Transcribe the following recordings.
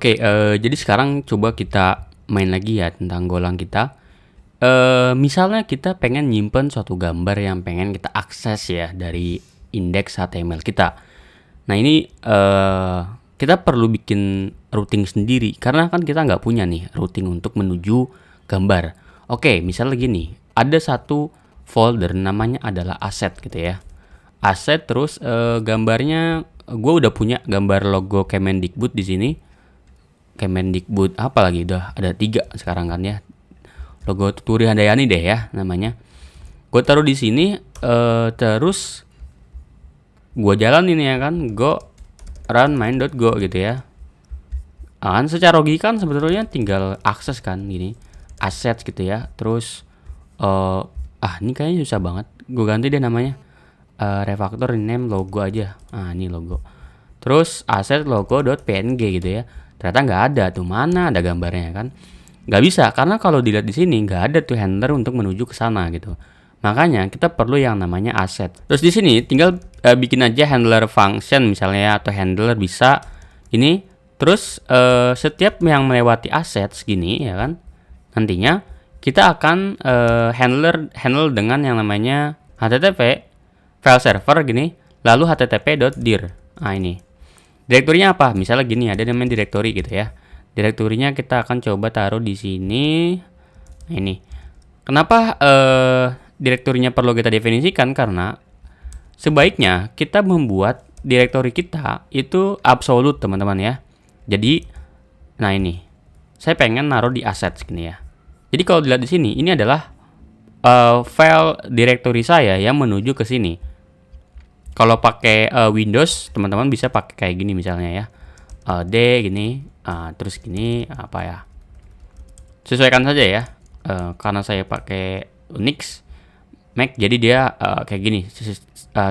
Oke, jadi sekarang coba kita main lagi ya tentang golang kita. Misalnya kita pengen nyimpen suatu gambar yang pengen kita akses ya dari indeks HTML kita. Nah ini kita perlu bikin routing sendiri karena kan kita nggak punya nih routing untuk menuju gambar. Oke, misalnya gini, ada satu folder namanya adalah asset gitu ya. Asset terus gambarnya gue udah punya gambar logo Kemendikbud di sini. Kemendikbud apa lagi, udah ada 3 sekarang kan ya, logo Tuturi Handayani deh ya namanya. Gue taruh di sini, terus gue jalan ini ya kan, go run main.go gitu ya. Kan secara logika kan sebetulnya tinggal akses kan gini assets gitu ya. Terus ini kayaknya susah banget, gue ganti deh namanya, refactor name logo aja. Ini logo, terus asset logo.png gitu ya. Ternyata nggak ada tuh, mana ada gambarnya kan, nggak bisa karena kalau dilihat di sini nggak ada tuh handler untuk menuju ke sana gitu. Makanya kita perlu yang namanya asset. Terus di sini tinggal bikin aja handler function misalnya, atau handler bisa ini. Terus setiap yang melewati assets gini ya kan, nantinya kita akan handle dengan yang namanya http file server gini, lalu http.dir. Ini direktorinya apa? Misalnya gini, ada namanya direktori gitu ya. Direktorinya kita akan coba taruh di sini. Ini. Kenapa direktorinya perlu kita definisikan? Karena sebaiknya kita membuat direktori kita itu absolut, teman-teman ya. Jadi, nah ini, saya pengen naruh di assets gini ya. Jadi kalau dilihat di sini, ini adalah file direktori saya yang menuju ke sini. Kalau pakai Windows, teman-teman bisa pakai kayak gini misalnya ya, D gini, terus gini apa ya, sesuaikan saja ya. Karena saya pakai Unix, Mac, jadi dia kayak gini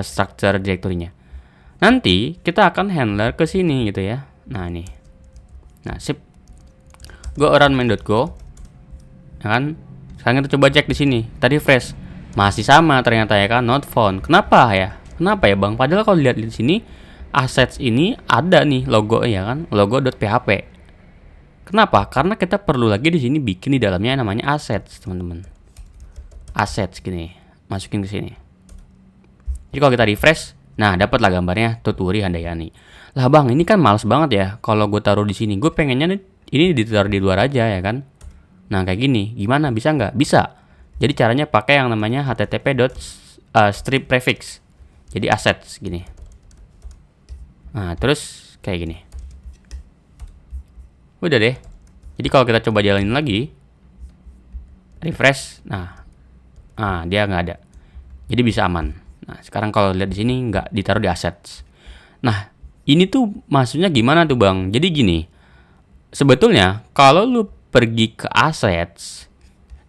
structure direktorinya. Nanti kita akan handler ke sini gitu ya. Nah ini, nah sip, go run main.go, ya kan. Sekarang kita coba cek di sini, tadi fresh masih sama ternyata ya kan, not found. Kenapa ya? Kenapa ya bang? Padahal kalau lihat di sini assets ini ada nih logo ya kan, logo.php. Kenapa? Karena kita perlu lagi di sini bikin di dalamnya namanya assets, teman-teman. Assets gini, masukin ke sini. Jadi kalau kita refresh, nah dapatlah gambarnya Tuturi Handayani. Lah bang, ini kan males banget ya kalau gue taruh di sini. Gue pengennya ini ditaruh di luar aja ya kan. Nah kayak gini, gimana? Bisa nggak? Bisa. Jadi caranya pakai yang namanya http.strip prefix. Jadi assets gini. Nah terus kayak gini. Udah deh. Jadi kalau kita coba jalanin lagi, refresh, nah dia nggak ada. Jadi bisa aman. Nah sekarang kalau lihat di sini nggak ditaruh di assets. Nah ini tuh maksudnya gimana tuh bang? Jadi gini, sebetulnya kalau lu pergi ke assets,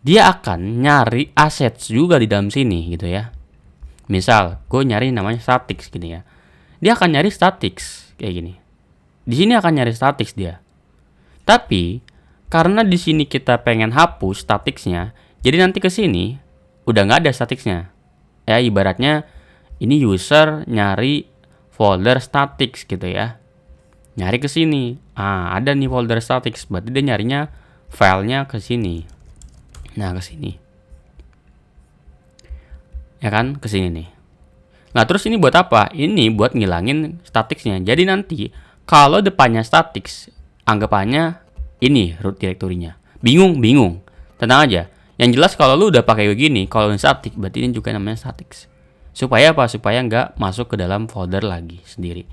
dia akan nyari assets juga di dalam sini gitu ya. Misal, gue nyari namanya statics gini ya. Dia akan nyari statics kayak gini. Di sini akan nyari statics dia. Tapi karena di sini kita pengen hapus staticsnya, jadi nanti ke sini udah nggak ada staticsnya. Ya ibaratnya ini user nyari folder statics gitu ya. Nyari ke sini. Ada nih folder statics, berarti dia nyarinya filenya ke sini. Nah, ke sini. Ya kan, ke sini nih. Nah, terus ini buat apa? Ini buat ngilangin staticsnya. Jadi nanti kalau depannya statics, anggapannya ini root direktorinya. Bingung. Tenang aja. Yang jelas kalau lu udah pakai begini, kalau ini static, berarti ini juga namanya statics. Supaya apa? Supaya nggak masuk ke dalam folder lagi sendiri.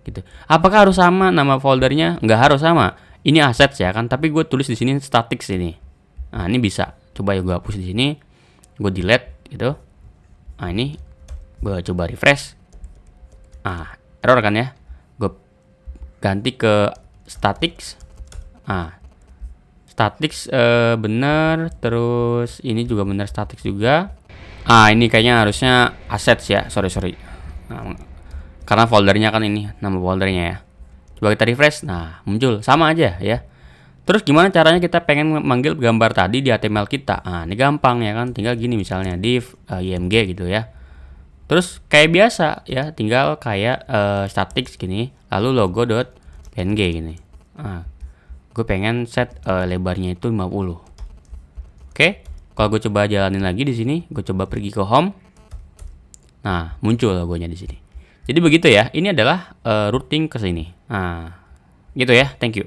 Gitu. Apakah harus sama nama foldernya? Nggak harus sama. Ini assets ya kan, tapi gue tulis di sini statics ini. Nah, ini bisa. Coba ya gue hapus di sini. Gue delete gitu. Nah, ini gue coba refresh. Error kan ya. Gue ganti ke statics. Statics bener. Terus ini juga bener statics juga. Ini kayaknya harusnya assets ya. Sorry. Karena foldernya kan ini nama foldernya ya. Coba kita refresh. Nah muncul sama aja ya. Terus gimana caranya kita pengen manggil gambar tadi di HTML kita? Ini gampang ya kan, tinggal gini misalnya div img gitu ya. Terus kayak biasa ya, tinggal kayak statics gini, lalu logo.png gini. gue pengen set lebarnya itu 50. Oke, kalau gue coba jalanin lagi di sini, gue coba pergi ke home. Nah, muncul logonya di sini. Jadi begitu ya. Ini adalah routing ke sini. Nah, gitu ya. Thank you.